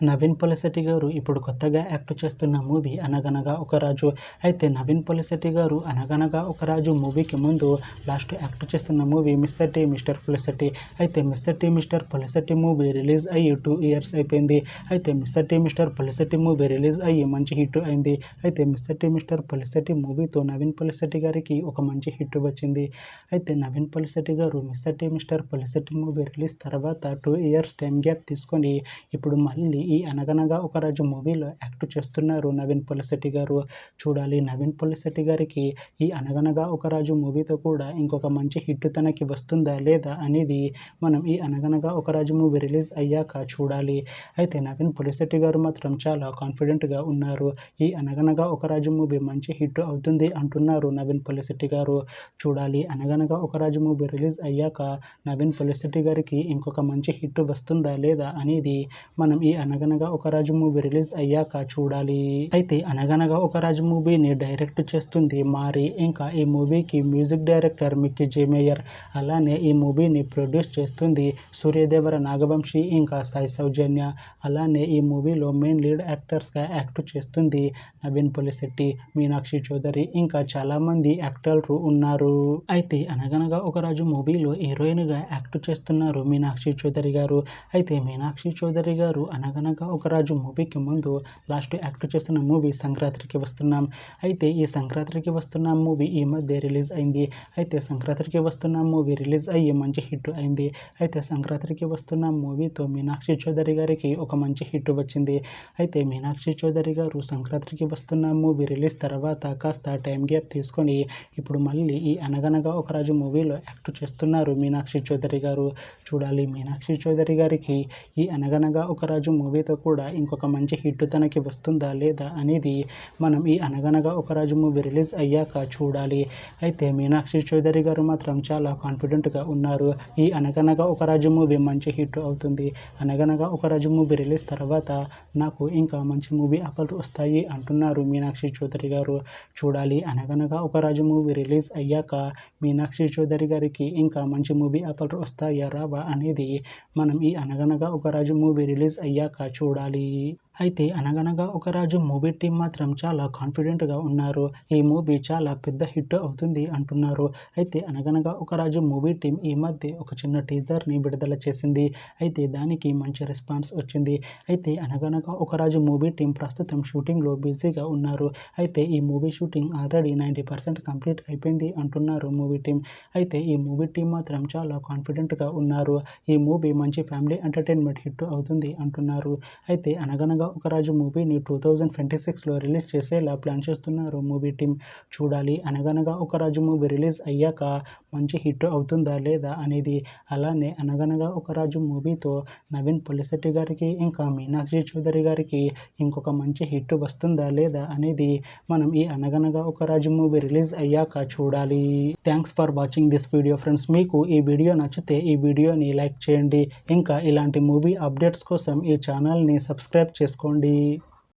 నవీన్ పొలిశెట్టి గారు ఇప్పుడు కొత్తగా యాక్ట్ చేస్తున్న మూవీ అనగనగా ఒక రాజు. అయితే నవీన్ పొలిశెట్టి గారు అనగనగా ఒక రాజు మూవీకి ముందు లాస్ట్ యాక్ట్ చేస్తున్న movie mister T mister Polishetty. అయితే mister T mister Polishetty movie release అయ్యి 2 years అయిపోయింది. అయితే mister T mister Polishetty movie release అయ్యి మంచి హిట్ అయింది. అయితే మిస్టర్ టీ మిస్టర్ పొలిశెట్టి మూవీతో నవీన్ పొలిశెట్టి గారికి ఒక మంచి హిట్ వచ్చింది. అయితే నవీన్ పొలిశెట్టి గారు mister T mister Polishetty movie release తర్వాత 2 years టైం గ్యాప్ తీసుకొని ఇప్పుడు మళ్ళీ ఈ అనగనగా ఒక రాజు మూవీలో యాక్ట్ చేస్తున్నారు నవీన్ పొలిశెట్టి గారు. చూడాలి నవీన్ పొలిశెట్టి గారికి ఈ అనగనగా ఒక రాజు మూవీతో కూడా ఇంకొక మంచి హిట్ తనకి వస్తుందా లేదా అనేది మనం ఈ అనగనగా ఒక రాజు మూవీ రిలీజ్ అయ్యాక చూడాలి. అయితే నవీన్ పొలిశెట్టి గారు మాత్రం చాలా కాన్ఫిడెంట్గా ఉన్నారు. ఈ అనగనగా ఒక రాజు మూవీ మంచి హిట్ అవుతుంది అంటున్నారు నవీన్ పొలిశెట్టి గారు. చూడాలి అనగనగా ఒక రాజు మూవీ రిలీజ్ అయ్యాక నవీన్ పొలిశెట్టి గారికి ఇంకొక మంచి హిట్ వస్తుందా లేదా అనేది మనం ఈ అనగనగా ఒక రాజు మూవీ రిలీజ్ అయ్యాక చూడాలి. అయితే అనగనగా ఒక రాజు మూవీని డైరెక్ట్ చేస్తుంది మారి. ఇంకా ఈ మూవీకి మ్యూజిక్ డైరెక్టర్ మిక్కీ జే మేయర్. అలానే ఈ మూవీని ప్రొడ్యూస్ చేస్తుంది సూర్యదేవర నాగవంశీ ఇంకా సాయి సౌజన్య. అలానే ఈ మూవీలో మెయిన్ లీడ్ యాక్టర్స్గా యాక్ట్ చేస్తుంది నవీన్ పొలిశెట్టి, మీనాక్షి చౌదరి ఇంకా చాలామంది యాక్టర్లు ఉన్నారు. అయితే అనగనగా ఒక రాజు మూవీలో హీరోయిన్గా యాక్ట్ చేస్తున్నారు మీనాక్షి చౌదరి గారు. అయితే మీనాక్షి చౌదరి గారు అనగనగా ఒక రాజు మూవీకి ముందు లాస్ట్ యాక్ట్ చేసిన మూవీ సంక్రాంతికి వస్తున్నాం. అయితే ఈ సంక్రాంతికి వస్తున్న మూవీ ఈ మధ్య రిలీజ్ అయింది. అయితే సంక్రాంతికి వస్తున్న మూవీ రిలీజ్ అయ్యి మంచి హిట్ అయింది. అయితే సంక్రాంతికి వస్తున్న మూవీతో మీనాక్షి చౌదరి గారికి ఒక మంచి హిట్ వచ్చింది. అయితే మీనాక్షి చౌదరి గారు సంక్రాంతికి వస్తున్న మూవీ రిలీజ్ తర్వాత కాస్త టైం గ్యాప్ తీసుకొని ఇప్పుడు మళ్ళీ ఈ అనగనగా ఒక రాజు మూవీలో యాక్ట్ చేస్తున్నారు మీనాక్షి చౌదరి గారు. చూడాలి మీనాక్షి చౌదరి గారికి ఈ అనగనగా ఒక రాజు మూవీతో కూడా ఇంకొక మంచి హిట్ తనకి వస్తుందా లేదా అనేది మనం ఈ అనగనగా ఒక రాజు మూవీ రిలీజ్ అయ్యాక చూడాలి. అయితే మీనాక్షి చౌదరి గారు మాత్రం చాలా కాన్ఫిడెంట్గా ఉన్నారు. ఈ అనగనగా ఒక రాజు మూవీ మంచి హిట్ అవుతుంది. అనగనగా ఒక రాజు మూవీ రిలీజ్ తర్వాత నాకు ఇంకా మంచి మూవీ ఆఫర్లు వస్తాయి అంటున్నారు మీనాక్షి చౌదరి గారు. చూడాలి అనగనగా ఒక రాజు మూవీ రిలీజ్ అయ్యాక మీనాక్షి చౌదరి గారికి ఇంకా మంచి మూవీ ఆఫర్లు వస్తాయా రావా అనేది మనం ఈ అనగనగా ఒక రాజు మూవీ రిలీజ్ అయ్యాక చూడాలి. అయితే అనగనగా ఒక రాజు మూవీ టీం మాత్రం చాలా కాన్ఫిడెంట్గా ఉన్నారు. ఈ మూవీ చాలా పెద్ద హిట్ అవుతుంది అంటున్నారు. అయితే అనగనగా ఒక రాజు మూవీ టీం ఈ మధ్య ఒక చిన్న టీజర్ని విడుదల చేసింది. అయితే దానికి మంచి రెస్పాన్స్ వచ్చింది. అయితే అనగనగా ఒక రాజు మూవీ టీం ప్రస్తుతం షూటింగ్లో బిజీగా ఉన్నారు. అయితే ఈ మూవీ షూటింగ్ ఆల్రెడీ 90% కంప్లీట్ అయిపోయింది అంటున్నారు మూవీ టీం. అయితే ఈ మూవీ టీం మాత్రం చాలా కాన్ఫిడెంట్గా ఉన్నారు. ఈ మూవీ మంచి ఫ్యామిలీ ఎంటర్టైన్మెంట్ హిట్ అవుతుంది అంటున్నారు. అయితే అనగనగా ఒక రాజు మూవీని 2026లో రిలీజ్ చేసేలా ప్లాన్ చేస్తున్నారు మూవీ టీం. చూడాలి అనగనగా ఒక రాజు మూవీ రిలీజ్ అయ్యాక మంచి హిట్ అవుతుందా లేదా అనేది. అలానే అనగనగా ఒక రాజు మూవీతో నవీన్ పొలిశెట్టి గారికి ఇంకా మీనాక్షి చౌదరి గారికి ఇంకొక మంచి హిట్ వస్తుందా లేదా అనేది మనం ఈ అనగనగా ఒక రాజు మూవీ రిలీజ్ అయ్యాక చూడాలి. Thanks for watching this video friends. మీకు ఈ వీడియో నచ్చితే ఈ వీడియోని లైక్ చేయండి. ఇంకా ఇలాంటి మూవీ అప్డేట్స్ కోసం ఈ ఛానల్ని సబ్స్క్రైబ్ చేసుకోండి.